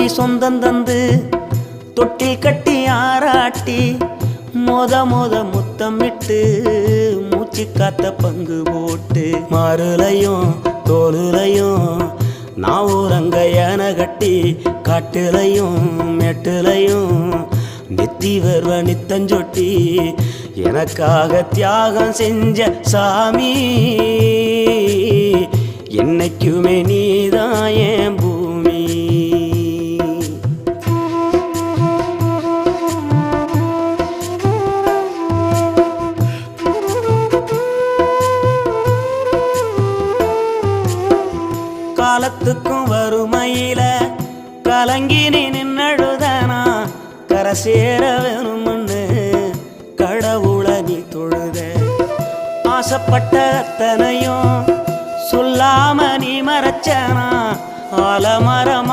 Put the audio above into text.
கோடி சொந்தம் தந்து தொட்டி கட்டி ஆராட்டி மொத முத்தமிட்டு மூச்சு காத்த பங்கு போட்டு மாறுலையும் தோலுலையும் நான் ஊரங்க யானை கட்டி காட்டுலையும் மெட்டுலையும் நெத்தி வருவ நித்தஞ்சொட்டி எனக்காக தியாகம் செஞ்ச சாமி என்னைக்குமே நீதான் என் பூமி. காலத்துக்கும் வறுமையில கலங்கி நீ நின்னழுதனா கரை சேர வேணும்னு கடவுளை நீ தொழுத ஆசைப்பட்ட அத்தனையும் சொல்லாம நீ மறைச்சனா ஆலமரமா